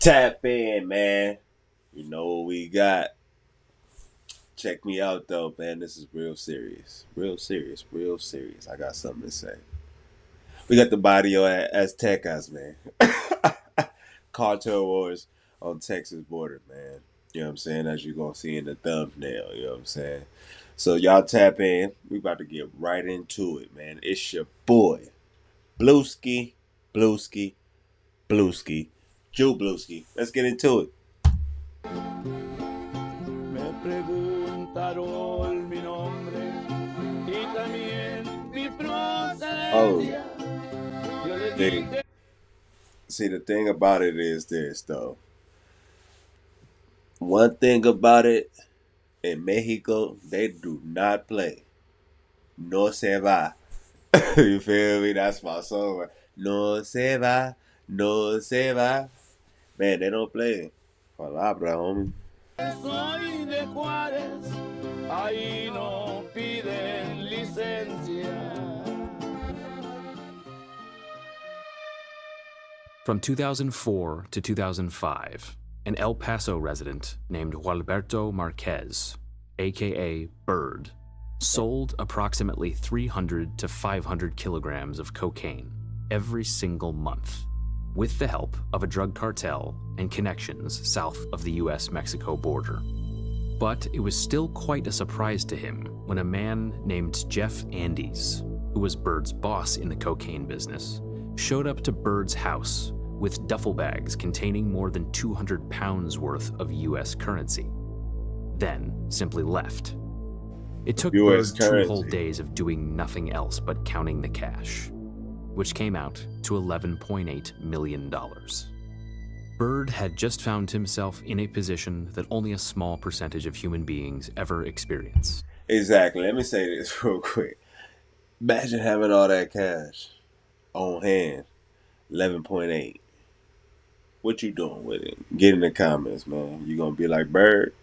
Tap in, man. You know what we got. Check me out, though, man. This is real serious. Real serious. Real serious. I got something to say. We got the Barrio Aztecas, man. Cartel wars on Texas border, man. You know what I'm saying? As you're going to see in the thumbnail, you know what I'm saying? So y'all tap in. We about to get right into it, man. It's your boy, Blueski, Blueski, Blueski, Jew Blueski. Let's get into it. Me preguntaron mi nombre y también mi procedencia. Yo les dije. See, the thing about it is this, though. One thing about it, in Mexico, they do not play. No se va. You feel me? That's my song. No se va, no se va. Man, they don't play. Palabra, homie. Soy de Juárez, ahí no piden licencia. From 2004 to 2005, an El Paso resident named Gualberto Marquez, aka Bird, sold approximately 300 to 500 kilograms of cocaine every single month, with the help of a drug cartel and connections south of the US-Mexico border. But it was still quite a surprise to him when a man named Jeff Andes, who was Bird's boss in the cocaine business, showed up to Bird's house with duffel bags containing more than 200 pounds worth of US currency, then simply left. It took US Bird currency. 2 whole days of doing nothing else but counting the cash, which came out to $11.8 million. Bird had just found himself in a position that only a small percentage of human beings ever experience. Exactly. Let me say this real quick. Imagine having all that cash on hand. 11.8. What you doing with it? Get in the comments, man. You gonna be like Bird?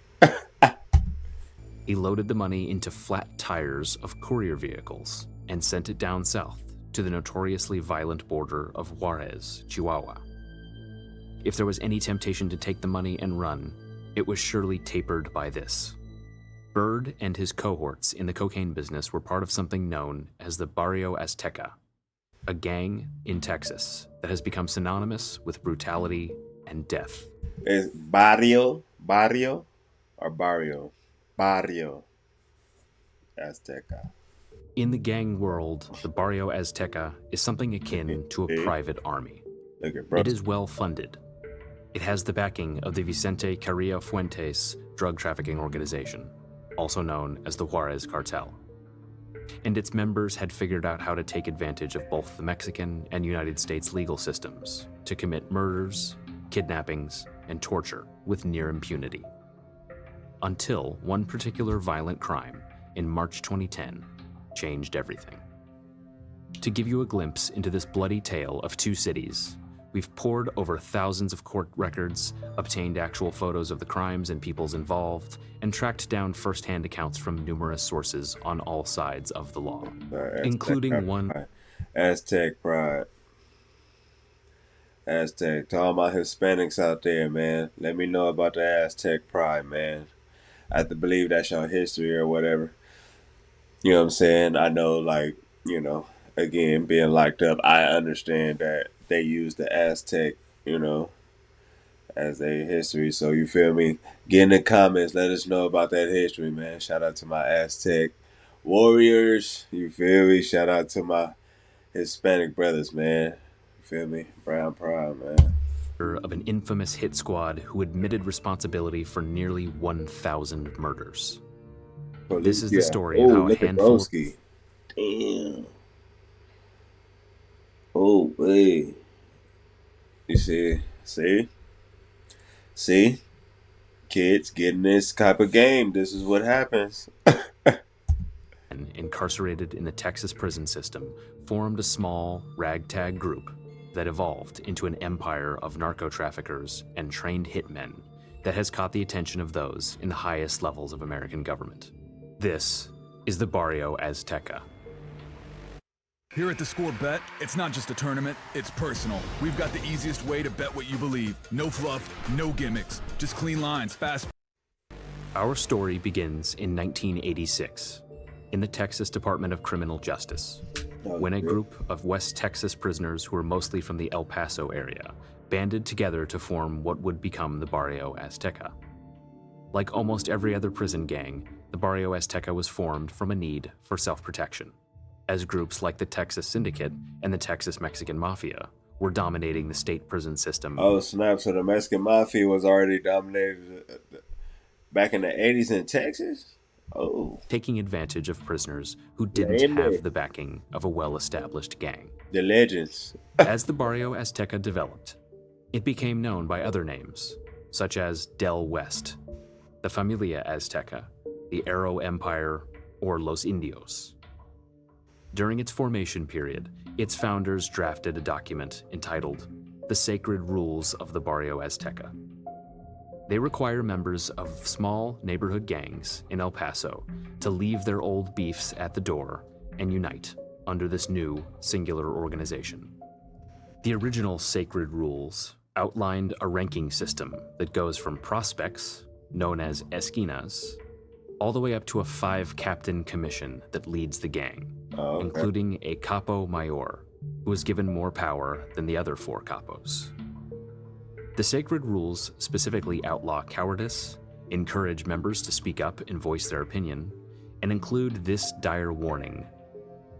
He loaded the money into flat tires of courier vehicles and sent it down south to the notoriously violent border of Juárez, Chihuahua. If there was any temptation to take the money and run, it was surely tapered by this. Bird and his cohorts in the cocaine business were part of something known as the Barrio Azteca, a gang in Texas that has become synonymous with brutality and death. Is Barrio, or Barrio? Barrio Azteca. In the gang world, the Barrio Azteca is something akin to a private army. Look at bro. It is well funded. It has the backing of the Vicente Carrillo Fuentes drug trafficking organization, also known as the Juárez Cartel. And its members had figured out how to take advantage of both the Mexican and United States legal systems to commit murders, kidnappings, and torture with near impunity. Until one particular violent crime in March 2010 changed everything. To give you a glimpse into this bloody tale of two cities, we've poured over thousands of court records, obtained actual photos of the crimes and peoples involved, and tracked down first-hand accounts from numerous sources on all sides of the law, including one... Aztec Pride. Aztec. To all my Hispanics out there, man, let me know about the Aztec Pride, man. I have to believe that's your history or whatever. You know what I'm saying? I know, like, you know, again, being locked up, I understand that they use the Aztec, you know, as their history. So you feel me? Get in the comments. Let us know about that history, man. Shout out to my Aztec warriors. You feel me? Shout out to my Hispanic brothers, man. You feel me? Brown Pride, man. Of an infamous hit squad who admitted responsibility for nearly 1,000 murders. This is the story of how a handful... Damn. Oh, wait. You see? Kids getting this type of game. This is what happens. Incarcerated in the Texas prison system, formed a small, ragtag group that evolved into an empire of narco-traffickers and trained hitmen that has caught the attention of those in the highest levels of American government. This is the Barrio Azteca. Here at the Score Bet, it's not just a tournament, it's personal. We've got the easiest way to bet what you believe. No fluff, no gimmicks, just clean lines, fast. Our story begins in 1986 in the Texas Department of Criminal Justice, when a group of West Texas prisoners who were mostly from the El Paso area banded together to form what would become the Barrio Azteca. Like almost every other prison gang, the Barrio Azteca was formed from a need for self-protection, as groups like the Texas Syndicate and the Texas Mexican Mafia were dominating the state prison system. Oh, snap. So the Mexican Mafia was already dominated back in the 80s in Texas? Oh. Taking advantage of prisoners who didn't have the backing of a well-established gang. The legends. As the Barrio Azteca developed, it became known by other names, such as Del West, the Familia Azteca, the Arrow Empire, or Los Indios. During its formation period, its founders drafted a document entitled The Sacred Rules of the Barrio Azteca. They require members of small neighborhood gangs in El Paso to leave their old beefs at the door and unite under this new, singular organization. The original Sacred Rules outlined a ranking system that goes from prospects, known as esquinas, all the way up to a 5-captain commission that leads the gang, including a capo mayor, who is given more power than the other 4 capos. The Sacred Rules specifically outlaw cowardice, encourage members to speak up and voice their opinion, and include this dire warning: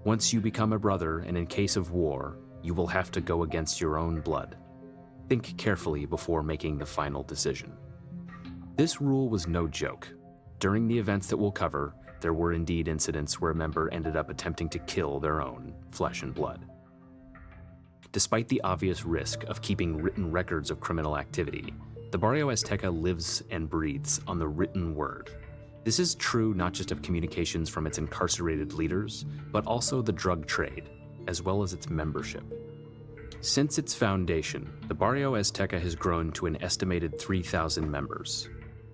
once you become a brother and in case of war, you will have to go against your own blood. Think carefully before making the final decision. This rule was no joke. During the events that we'll cover, there were indeed incidents where a member ended up attempting to kill their own flesh and blood. Despite the obvious risk of keeping written records of criminal activity, the Barrio Azteca lives and breathes on the written word. This is true not just of communications from its incarcerated leaders, but also the drug trade, as well as its membership. Since its foundation, the Barrio Azteca has grown to an estimated 3,000 members,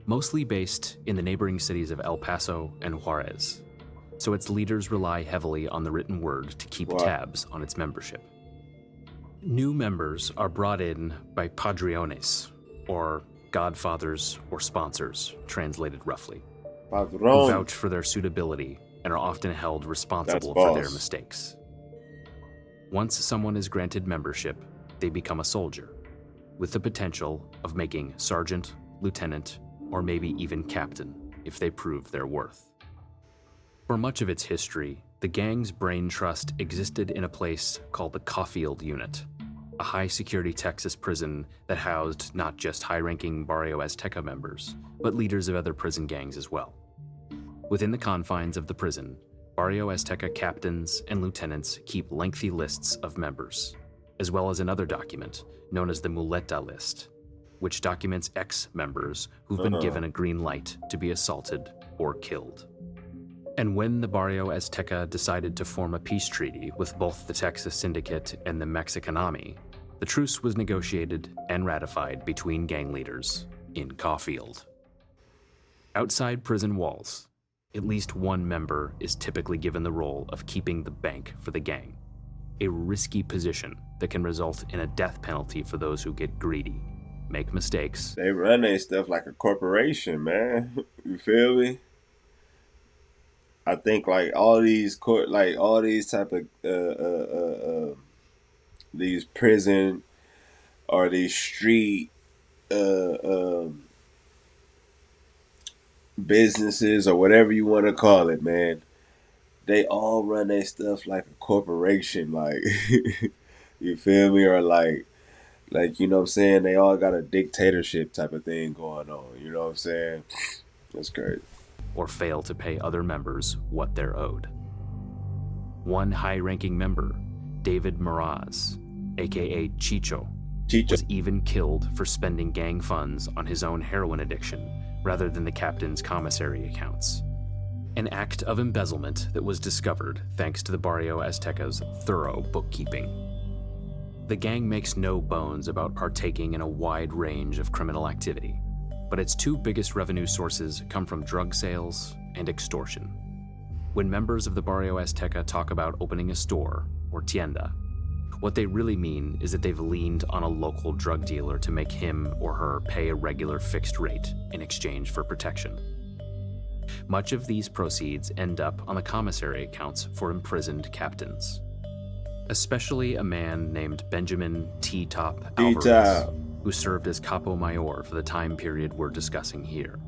mostly based in the neighboring cities of El Paso and Juárez, so its leaders rely heavily on the written word to keep tabs on its membership. New members are brought in by padriones, or godfathers or sponsors, translated roughly, who vouch for their suitability and are often held responsible for their mistakes. Once someone is granted membership, they become a soldier, with the potential of making sergeant, lieutenant, or maybe even captain if they prove their worth. For much of its history, the gang's brain trust existed in a place called the Caulfield Unit, a high-security Texas prison that housed not just high-ranking Barrio Azteca members, but leaders of other prison gangs as well. Within the confines of the prison, Barrio Azteca captains and lieutenants keep lengthy lists of members, as well as another document known as the Muleta List, which documents ex-members who've been given a green light to be assaulted or killed. And when the Barrio Azteca decided to form a peace treaty with both the Texas Syndicate and the Mexican Army, the truce was negotiated and ratified between gang leaders in Caulfield. Outside prison walls, at least one member is typically given the role of keeping the bank for the gang, a risky position that can result in a death penalty for those who get greedy, make mistakes. They run their stuff like a corporation, man. You feel me? I think like all these type of these prison or these street businesses or whatever you want to call it, man. They all run their stuff like a corporation, like you feel me, or like you know what I'm saying. They all got a dictatorship type of thing going on. You know what I'm saying? That's crazy. Or fail to pay other members what they're owed. One high-ranking member, David Meraz, aka Chicho, was even killed for spending gang funds on his own heroin addiction rather than the captain's commissary accounts. An act of embezzlement that was discovered thanks to the Barrio Azteca's thorough bookkeeping. The gang makes no bones about partaking in a wide range of criminal activity, but its 2 biggest revenue sources come from drug sales and extortion. When members of the Barrio Azteca talk about opening a store, or tienda, what they really mean is that they've leaned on a local drug dealer to make him or her pay a regular fixed rate in exchange for protection. Much of these proceeds end up on the commissary accounts for imprisoned captains, especially a man named Benjamin T. Top Alvarez, who served as Capo Mayor for the time period we're discussing here,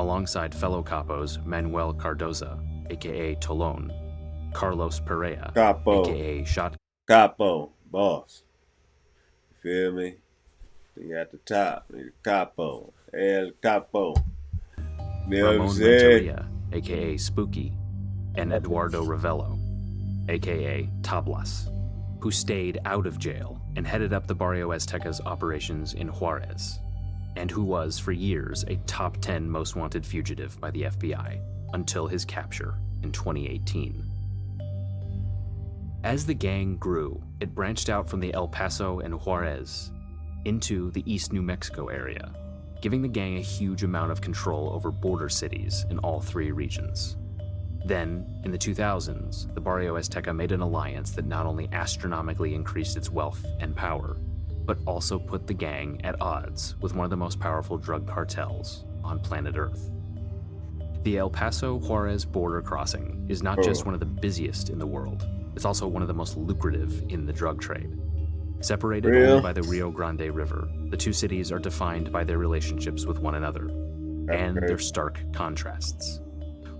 alongside fellow capos Manuel Cardoza, aka Tolón, Carlos Perea, Capo. aka Shot. Capo, boss. You feel me? You at the top, Capo, El Capo. You know what I'm Ramon saying? Renteria, aka Spooky, and Eduardo Ravello, aka Tablas, who stayed out of jail and headed up the Barrio Aztecas operations in Juárez, and who was for years a top 10 most wanted fugitive by the FBI until his capture in 2018. As the gang grew, it branched out from the El Paso and Juárez into the East New Mexico area, giving the gang a huge amount of control over border cities in all three regions. Then, in the 2000s, the Barrio Azteca made an alliance that not only astronomically increased its wealth and power, but also put the gang at odds with one of the most powerful drug cartels on planet Earth. The El Paso-Juárez border crossing is not just one of the busiest in the world, it's also one of the most lucrative in the drug trade. Separated only by the Rio Grande River, the two cities are defined by their relationships with one another, and their stark contrasts.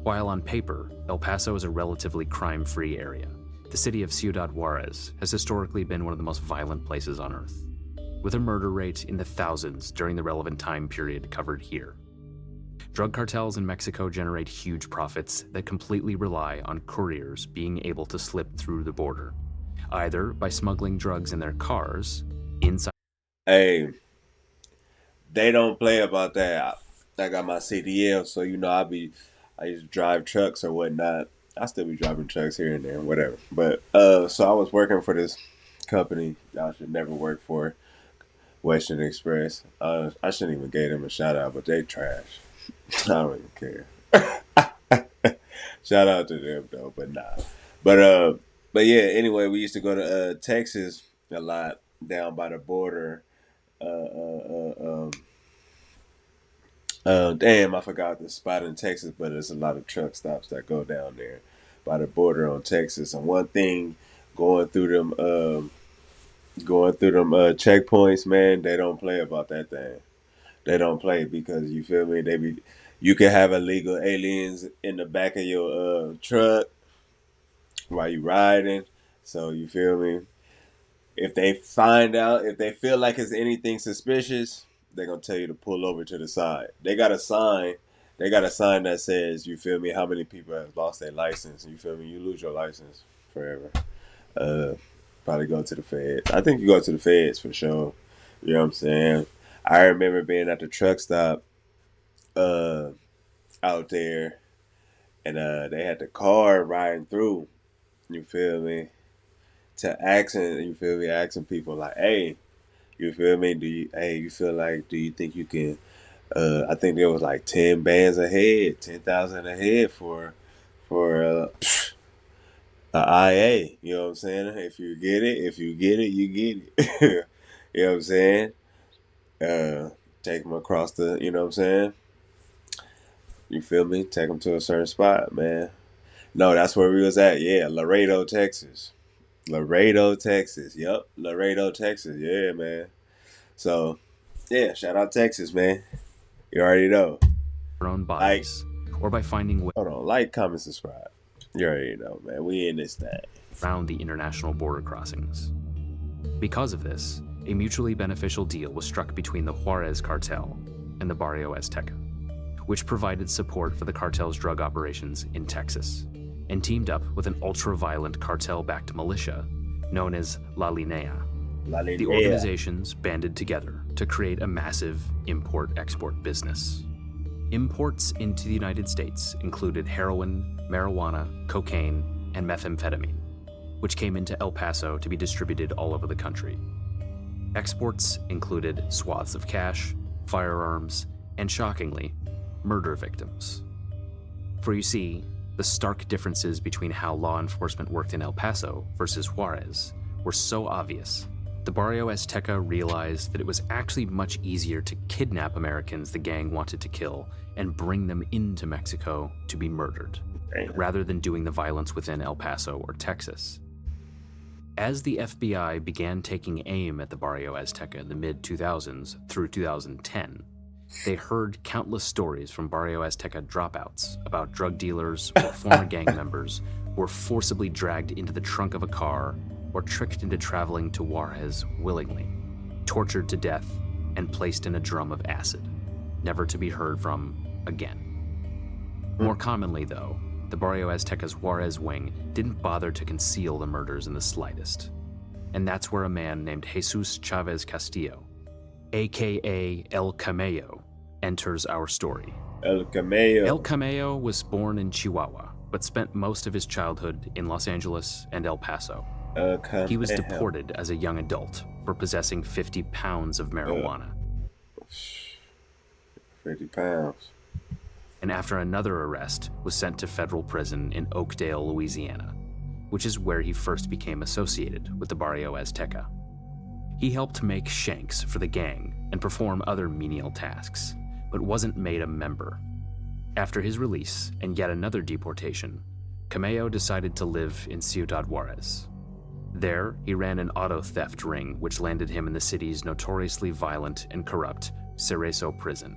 While on paper, El Paso is a relatively crime-free area, the city of Ciudad Juárez has historically been one of the most violent places on Earth, with a murder rate in the thousands during the relevant time period covered here. Drug cartels in Mexico generate huge profits that completely rely on couriers being able to slip through the border, either by smuggling drugs in their cars inside. Hey, they don't play about that. I got my CDL, so I used to drive trucks or whatnot. I still be driving trucks here and there, whatever. But so I was working for this company I should never work for, Western Express. I shouldn't even give them a shout out, but they trash. I don't even care. Shout out to them though, but nah. But yeah. Anyway, we used to go to Texas a lot, down by the border. Damn, I forgot the spot in Texas, but there's a lot of truck stops that go down there by the border on Texas. And one thing going through them checkpoints, man, they don't play about that thing. They don't play because you feel me. You can have illegal aliens in the back of your truck while you riding. So you feel me. If they feel like it's anything suspicious, they're gonna tell you to pull over to the side. They got a sign. That says, you feel me, how many people have lost their license. You feel me? You lose your license forever. Probably go to the feds. I think you go to the feds for sure. You know what I'm saying? I remember being at the truck stop out there, and they had the car riding through. You feel me? Asking people like, hey, you feel me? Do you think you can? I think there was like 10 bands ahead, 10,000 ahead for a IA. You know what I'm saying? If you get it, you get it. You know what I'm saying? Take them across the. You know what I'm saying? You feel me? Take them to a certain spot, man. No, that's where we was at. Yeah, Laredo, Texas. Yep, Laredo, Texas. Yeah, man. So, yeah, shout out Texas, man. You already know. Their own bodies, or by finding ways. Hold on, like, comment, subscribe. You already know, man. We in this thing. Around the international border crossings. Because of this, a mutually beneficial deal was struck between the Juárez cartel and the Barrio Azteca, which provided support for the cartel's drug operations in Texas, and teamed up with an ultra-violent cartel-backed militia known as La Linea. The organizations banded together to create a massive import-export business. Imports into the United States included heroin, marijuana, cocaine, and methamphetamine, which came into El Paso to be distributed all over the country. Exports included swaths of cash, firearms, and shockingly, murder victims. For you see, the stark differences between how law enforcement worked in El Paso versus Juárez were so obvious, the Barrio Azteca realized that it was actually much easier to kidnap Americans the gang wanted to kill and bring them into Mexico to be murdered, rather than doing the violence within El Paso or Texas. As the FBI began taking aim at the Barrio Azteca in the mid-2000s through 2010, they heard countless stories from Barrio Azteca dropouts about drug dealers or former gang members who were forcibly dragged into the trunk of a car or tricked into traveling to Juárez willingly, tortured to death, and placed in a drum of acid, never to be heard from again. More commonly, though, the Barrio Azteca's Juárez wing didn't bother to conceal the murders in the slightest. And that's where a man named Jesus Chavez Castillo, aka El Camello, enters our story. El Camello. El Camello was born in Chihuahua, but spent most of his childhood in Los Angeles and El Paso. He was deported as a young adult for possessing 50 pounds of marijuana. 50 pounds. And after another arrest, was sent to federal prison in Oakdale, Louisiana, which is where he first became associated with the Barrio Azteca. He helped make shanks for the gang and perform other menial tasks, but wasn't made a member. After his release and yet another deportation, Camello decided to live in Ciudad Juárez. There, he ran an auto theft ring which landed him in the city's notoriously violent and corrupt Cerezo prison.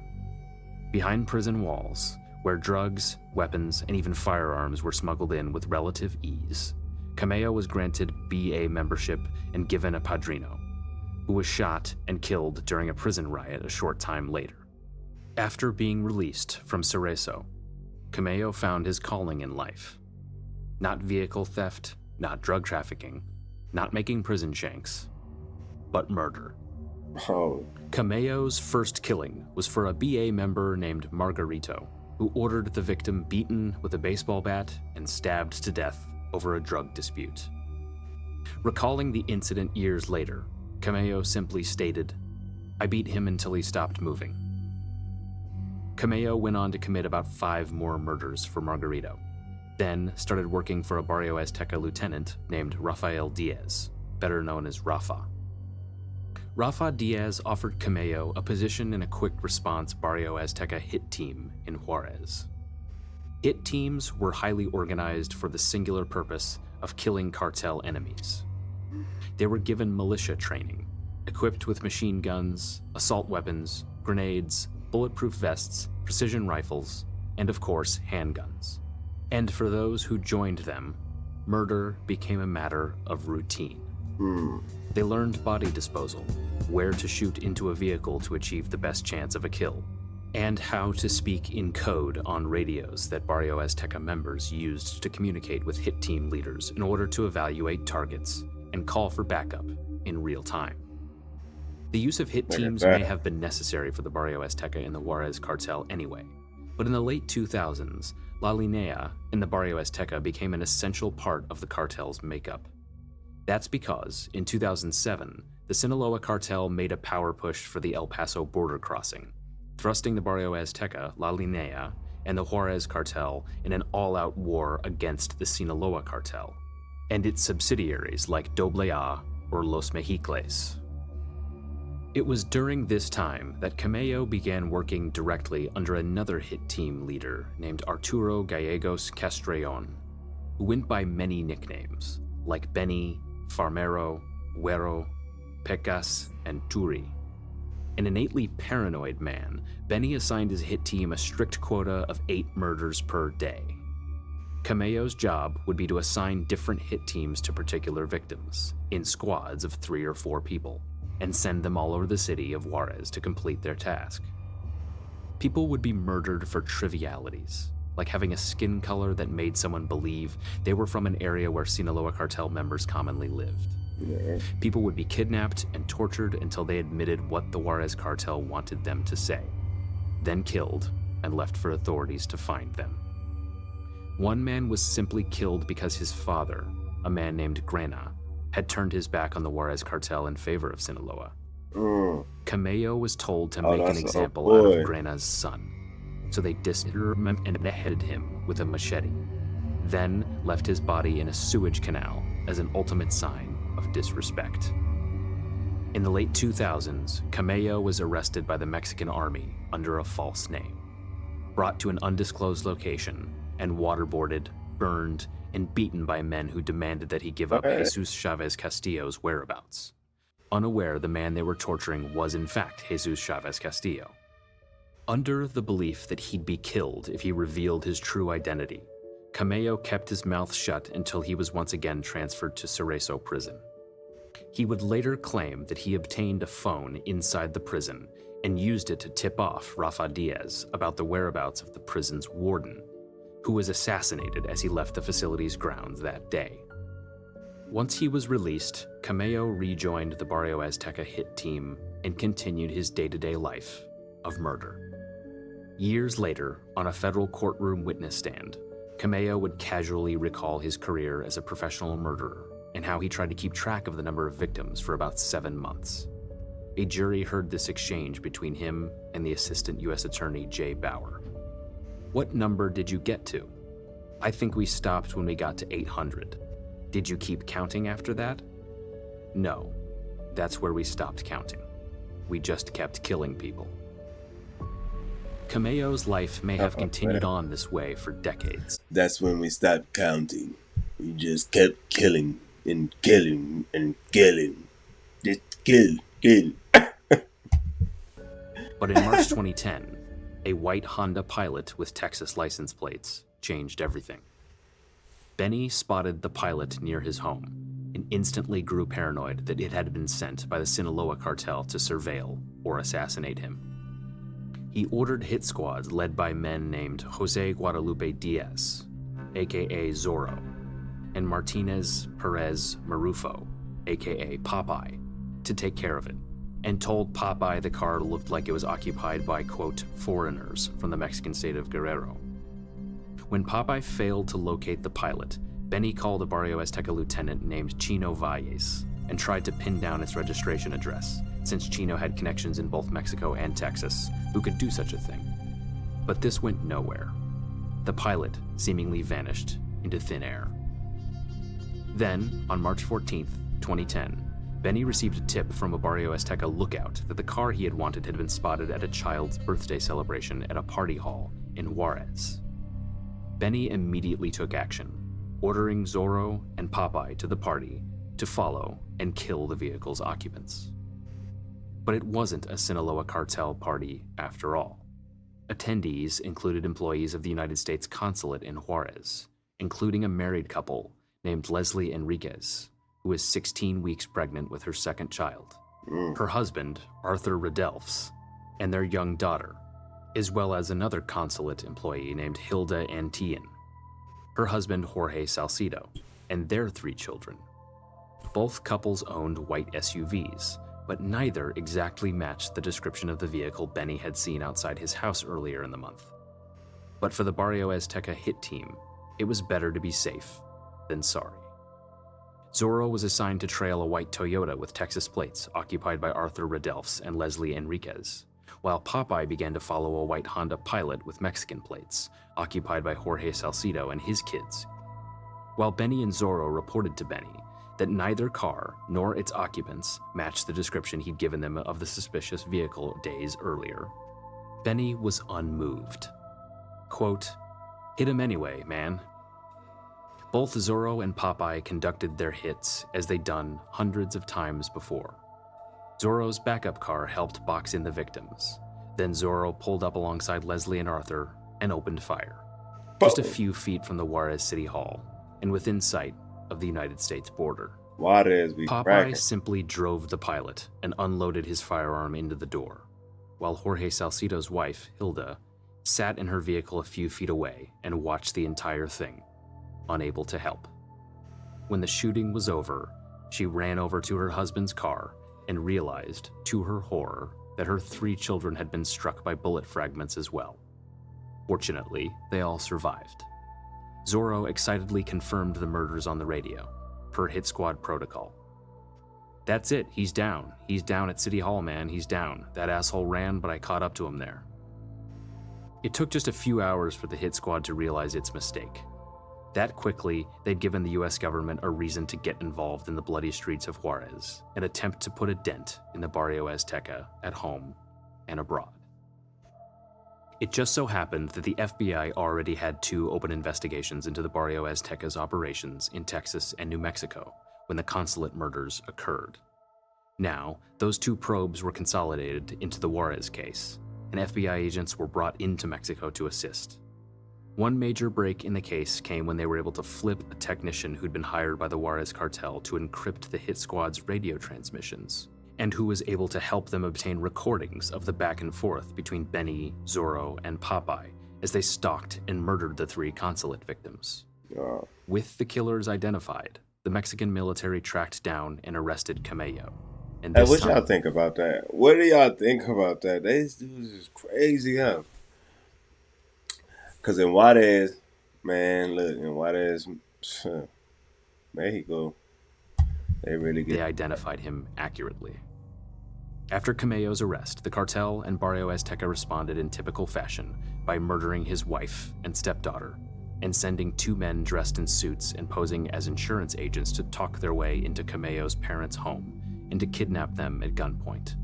Behind prison walls, where drugs, weapons, and even firearms were smuggled in with relative ease, Camello was granted BA membership and given a padrino, who was shot and killed during a prison riot a short time later. After being released from Cerezo, Camello found his calling in life. Not vehicle theft, not drug trafficking, not making prison shanks, but murder. Oh. Camello's first killing was for a BA member named Margarito, who ordered the victim beaten with a baseball bat and stabbed to death over a drug dispute. Recalling the incident years later, Camello simply stated, "I beat him until he stopped moving." Camello went on to commit about 5 more murders for Margarito, then started working for a Barrio Azteca lieutenant named Rafael Diaz, better known as Rafa. Rafa Diaz offered Camello a position in a quick response Barrio Azteca hit team in Juárez. Hit teams were highly organized for the singular purpose of killing cartel enemies. They were given militia training, equipped with machine guns, assault weapons, grenades, bulletproof vests, precision rifles, and of course, handguns. And for those who joined them, murder became a matter of routine. They learned body disposal, where to shoot into a vehicle to achieve the best chance of a kill, and how to speak in code on radios that Barrio Azteca members used to communicate with hit team leaders in order to evaluate targets and call for backup in real time. The use of hit teams may have been necessary for the Barrio Azteca and the Juárez cartel anyway, but in the late 2000s, La Linea and the Barrio Azteca became an essential part of the cartel's makeup. That's because, in 2007, the Sinaloa cartel made a power push for the El Paso border crossing, thrusting the Barrio Azteca, La Linea, and the Juárez cartel in an all-out war against the Sinaloa cartel, and its subsidiaries like AA or Los Mexicles. It was during this time that Camello began working directly under another hit team leader named Arturo Gallegos Castrellon, who went by many nicknames, like Benny, Farmero, Güero, Pecas, and Turi. An innately paranoid man, Benny assigned his hit team a strict quota of 8 murders per day. Camello's job would be to assign different hit teams to particular victims, in squads of 3 or 4 people, and send them all over the city of Juárez to complete their task. People would be murdered for trivialities, like having a skin color that made someone believe they were from an area where Sinaloa cartel members commonly lived. Yeah. People would be kidnapped and tortured until they admitted what the Juárez cartel wanted them to say, then killed and left for authorities to find them. One man was simply killed because his father, a man named Grena, had turned his back on the Juárez cartel in favor of Sinaloa. Camello was told to make an example out of Grena's son, so they disarmed him and beheaded him with a machete. then left his body in a sewage canal as an ultimate sign of disrespect. In the late 2000s, Camello was arrested by the Mexican army under a false name, brought to an undisclosed location, and waterboarded, burned, and beaten by men who demanded that he give up Jesus Chavez Castillo's whereabouts. Unaware the man they were torturing was in fact Jesus Chavez Castillo. Under the belief that he'd be killed if he revealed his true identity, Camello kept his mouth shut until he was once again transferred to Cerezo prison. He would later claim that he obtained a phone inside the prison and used it to tip off Rafa Diaz about the whereabouts of the prison's warden, who was assassinated as he left the facility's grounds that day. Once he was released, Camello rejoined the Barrio Azteca hit team and continued his day-to-day life of murder. Years later, on a federal courtroom witness stand, Camello would casually recall his career as a professional murderer and how he tried to keep track of the number of victims for about 7 months. A jury heard this exchange between him and the Assistant U.S. Attorney Jay Bauer. "What number did you get to?" "I think we stopped when we got to 800. "Did you keep counting after that?" "No. That's where we stopped counting. We just kept killing people." Camello's life may have continued on this way for decades. That's when we stopped counting. We just kept killing and killing and killing. Just kill. But in March 2010, a white Honda Pilot with Texas license plates changed everything. Benny spotted the Pilot near his home and instantly grew paranoid that it had been sent by the Sinaloa cartel to surveil or assassinate him. He ordered hit squads led by men named Jose Guadalupe Diaz, aka Zorro, and Martinez Perez Marufo, aka Popeye, to take care of it, and told Popeye the car looked like it was occupied by, quote, foreigners from the Mexican state of Guerrero. When Popeye failed to locate the Pilot, Benny called a Barrio Azteca lieutenant named Chino Valles and tried to pin down its registration address, since Chino had connections in both Mexico and Texas who could do such a thing. But this went nowhere. The Pilot seemingly vanished into thin air. Then, on March 14th, 2010, Benny received a tip from a Barrio Azteca lookout that the car he had wanted had been spotted at a child's birthday celebration at a party hall in Juárez. Benny immediately took action, ordering Zorro and Popeye to the party to follow and kill the vehicle's occupants. But it wasn't a Sinaloa cartel party after all. Attendees included employees of the United States Consulate in Juárez, including a married couple named Leslie Enriquez, who was 16 weeks pregnant with her second child, her husband, Arthur Redelfs, and their young daughter, as well as another consulate employee named Hilda Antillon, her husband Jorge Salcido, and their 3 children. Both couples owned white SUVs, but neither exactly matched the description of the vehicle Benny had seen outside his house earlier in the month. But for the Barrio Azteca hit team, it was better to be safe than sorry. Zorro was assigned to trail a white Toyota with Texas plates occupied by Arthur Redelfs and Leslie Enriquez, while Popeye began to follow a white Honda Pilot with Mexican plates occupied by Jorge Salcido and his kids. While Benny and Zorro reported to Benny that neither car nor its occupants matched the description he'd given them of the suspicious vehicle days earlier, Benny was unmoved. Quote, "Hit him anyway, man." Both Zorro and Popeye conducted their hits as they'd done hundreds of times before. Zorro's backup car helped box in the victims. Then Zorro pulled up alongside Leslie and Arthur and opened fire, just a few feet from the Juárez City Hall and within sight of the United States border. Popeye simply drove the Pilot and unloaded his firearm into the door, while Jorge Salcido's wife, Hilda, sat in her vehicle a few feet away and watched the entire thing, unable to help. When the shooting was over, she ran over to her husband's car and realized, to her horror, that her 3 children had been struck by bullet fragments as well. Fortunately, they all survived. Zorro excitedly confirmed the murders on the radio, per hit squad protocol. "That's it, he's down. He's down at City Hall, man, he's down. That asshole ran, but I caught up to him there." It took just a few hours for the hit squad to realize its mistake. That quickly, they'd given the US government a reason to get involved in the bloody streets of Juárez and attempt to put a dent in the Barrio Azteca at home and abroad. It just so happened that the FBI already had 2 open investigations into the Barrio Azteca's operations in Texas and New Mexico when the consulate murders occurred. Now, those 2 probes were consolidated into the Juárez case, and FBI agents were brought into Mexico to assist. One major break in the case came when they were able to flip a technician who'd been hired by the Juárez cartel to encrypt the hit squad's radio transmissions, and who was able to help them obtain recordings of the back and forth between Benny, Zorro, and Popeye as they stalked and murdered the 3 consulate victims. With the killers identified, the Mexican military tracked down and arrested Camello. And Hey, what y'all think about that? What do y'all think about that? These dudes is crazy, huh? Because in Juárez, man, look, in Juárez, Mexico, they identified him accurately. After Camello's arrest, the cartel and Barrio Azteca responded in typical fashion by murdering his wife and stepdaughter and sending 2 men dressed in suits and posing as insurance agents to talk their way into Camello's parents' home and to kidnap them at gunpoint.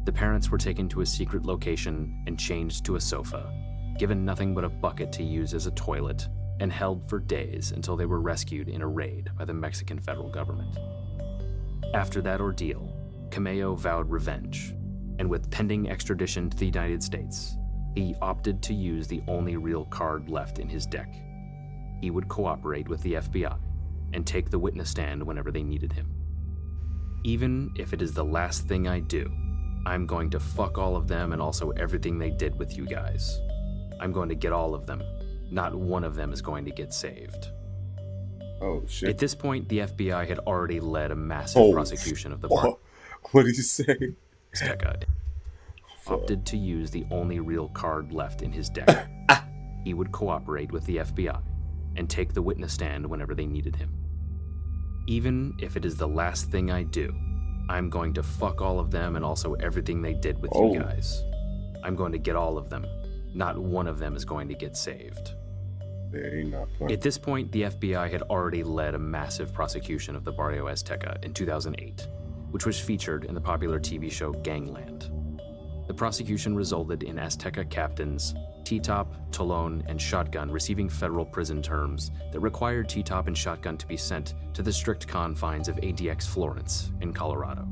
The parents were taken to a secret location and chained to a sofa, given nothing but a bucket to use as a toilet, and held for days until they were rescued in a raid by the Mexican federal government. After that ordeal, Camello vowed revenge, and with pending extradition to the United States, he opted to use the only real card left in his deck. He would cooperate with the FBI and take the witness stand whenever they needed him. Even if it is the last thing I do, I'm going to fuck all of them and also everything they did with you guys. I'm going to get all of them. Not one of them is going to get saved. Oh, shit. At this point, the FBI had already led a massive prosecution of the Barrio What did you say? Azteca. Opted to use the only real card left in his deck. He would cooperate with the FBI and take the witness stand whenever they needed him. Even if it is the last thing I do, I'm going to fuck all of them and also everything they did with you guys. I'm going to get all of them. Not one of them is going to get saved. At this point, the FBI had already led a massive prosecution of the Barrio Azteca in 2008, which was featured in the popular TV show Gangland. The prosecution resulted in Azteca captains T-Top, Tolón, and Shotgun receiving federal prison terms that required T-Top and Shotgun to be sent to the strict confines of ADX Florence in Colorado.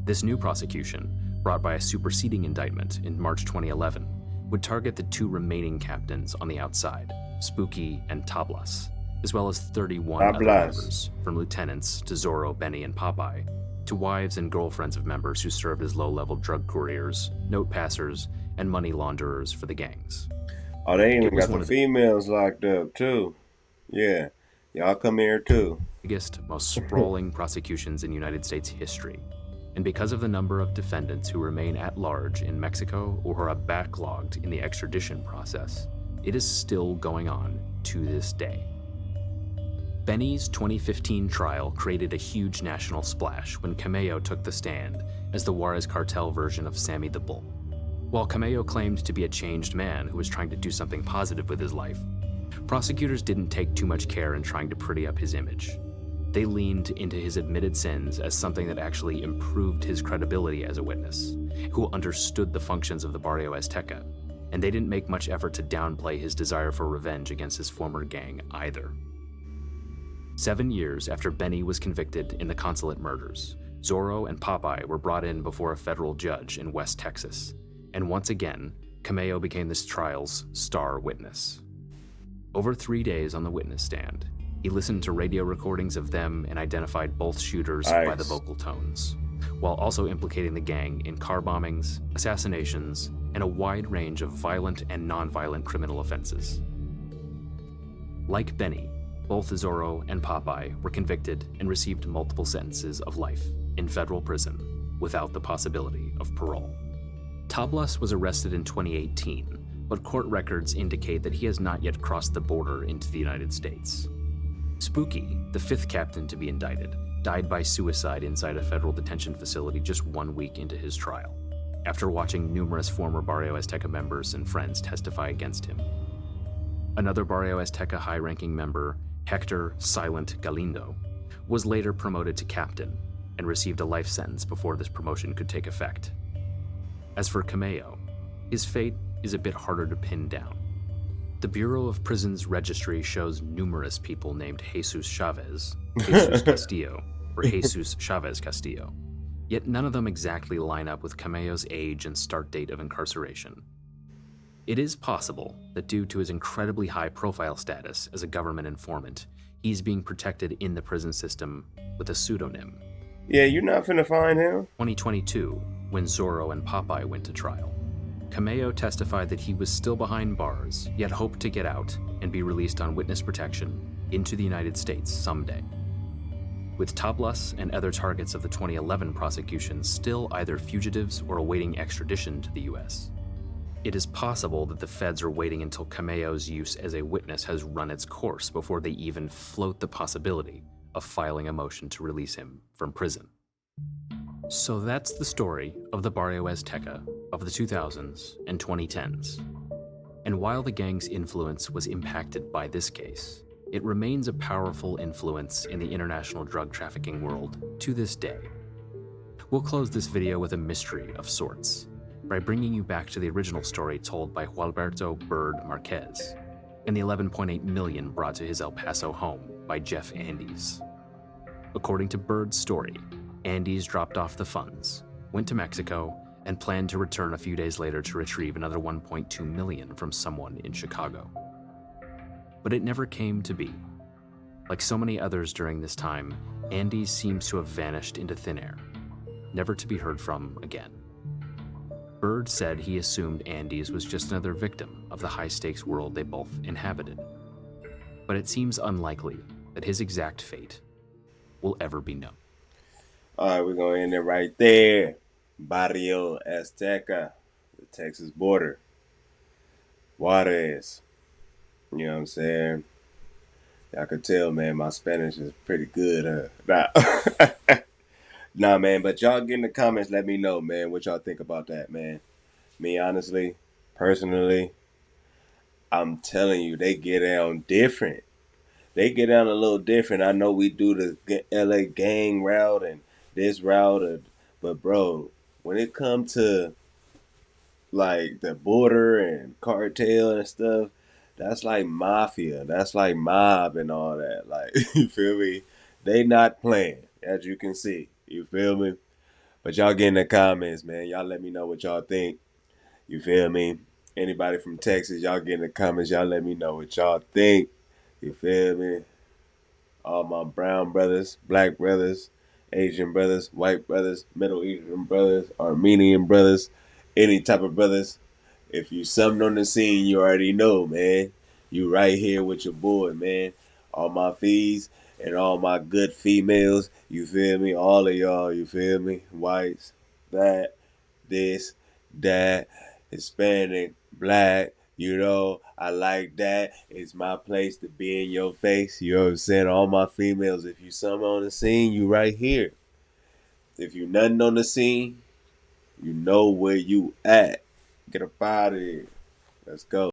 This new prosecution, brought by a superseding indictment in March 2011, would target the 2 remaining captains on the outside, Spooky and Tablas, as well as 31 other members, from lieutenants to Zorro, Benny, and Popeye, to wives and girlfriends of members who served as low-level drug couriers, note passers, and money launderers for the gangs. Oh, they even got the females locked up, too. Yeah, y'all come here, too. Biggest, most sprawling prosecutions in United States history. And because of the number of defendants who remain at large in Mexico or who are backlogged in the extradition process, it is still going on to this day. Benny's 2015 trial created a huge national splash when Camello took the stand as the Juárez cartel version of Sammy the Bull. While Camello claimed to be a changed man who was trying to do something positive with his life, prosecutors didn't take too much care in trying to pretty up his image. They leaned into his admitted sins as something that actually improved his credibility as a witness, who understood the functions of the Barrio Azteca, and they didn't make much effort to downplay his desire for revenge against his former gang either. 7 years after Benny was convicted in the consulate murders, Zorro and Popeye were brought in before a federal judge in West Texas, and once again, Camello became this trial's star witness. Over 3 days on the witness stand, he listened to radio recordings of them and identified both shooters by the vocal tones, while also implicating the gang in car bombings, assassinations, and a wide range of violent and non-violent criminal offenses. Like Benny, both Zorro and Popeye were convicted and received multiple sentences of life in federal prison without the possibility of parole. Tablas was arrested in 2018, but court records indicate that he has not yet crossed the border into the United States. Spooky, the 5th captain to be indicted, died by suicide inside a federal detention facility just 1 week into his trial, after watching numerous former Barrio Azteca members and friends testify against him. Another Barrio Azteca high-ranking member, Hector Silent Galindo, was later promoted to captain and received a life sentence before this promotion could take effect. As for Cameo, his fate is a bit harder to pin down. The Bureau of Prisons registry shows numerous people named Jesus Chavez, Jesus Castillo, or Jesus Chavez Castillo, yet none of them exactly line up with Cameo's age and start date of incarceration. It is possible that due to his incredibly high-profile status as a government informant, he's being protected in the prison system with a pseudonym. Yeah, you're not finna find him. 2022, when Zorro and Popeye went to trial, Cameo testified that he was still behind bars, yet hoped to get out and be released on witness protection into the United States someday. With Tablas and other targets of the 2011 prosecution still either fugitives or awaiting extradition to the US, it is possible that the feds are waiting until Cameo's use as a witness has run its course before they even float the possibility of filing a motion to release him from prison. So that's the story of the Barrio Azteca of the 2000s and 2010s. And while the gang's influence was impacted by this case, it remains a powerful influence in the international drug trafficking world to this day. We'll close this video with a mystery of sorts, by bringing you back to the original story told by Gualberto Bird Marquez, and the $11.8 million brought to his El Paso home by Jeff Andes. According to Bird's story, Andes dropped off the funds, went to Mexico, and planned to return a few days later to retrieve another $1.2 million from someone in Chicago. But it never came to be. Like so many others during this time, Andes seems to have vanished into thin air, never to be heard from again. Bird said he assumed Andes was just another victim of the high-stakes world they both inhabited. But it seems unlikely that his exact fate will ever be known. All right, we're going to end it right there. Barrio Azteca, the Texas border. Juárez. You know what I'm saying? Y'all could tell, man, my Spanish is pretty good, huh? Nah, man, but y'all get in the comments, let me know, man, what y'all think about that, man. Me, honestly, personally, I'm telling you, they get down different. They get down a little different. I know we do the LA gang route and this route, but bro, when it comes to like the border and cartel and stuff, that's like mafia. That's like mob and all that. Like, you feel me? They not playing, as you can see. You feel me? But y'all get in the comments, man. Y'all let me know what y'all think. You feel me? Anybody from Texas, y'all get in the comments. Y'all let me know what y'all think. You feel me? All my brown brothers, black brothers, Asian brothers, white brothers, Middle Eastern brothers, Armenian brothers, any type of brothers. If you something on the scene, you already know, man. You right here with your boy, man. All my fees and all my good females, you feel me? All of y'all, you feel me? Whites, that, this, that, Hispanic, black, you know, I like that. It's my place to be in your face. You know what I'm saying? All my females, if you something on the scene, you right here. If you nothing on the scene, you know where you at. Get up out of here. Let's go.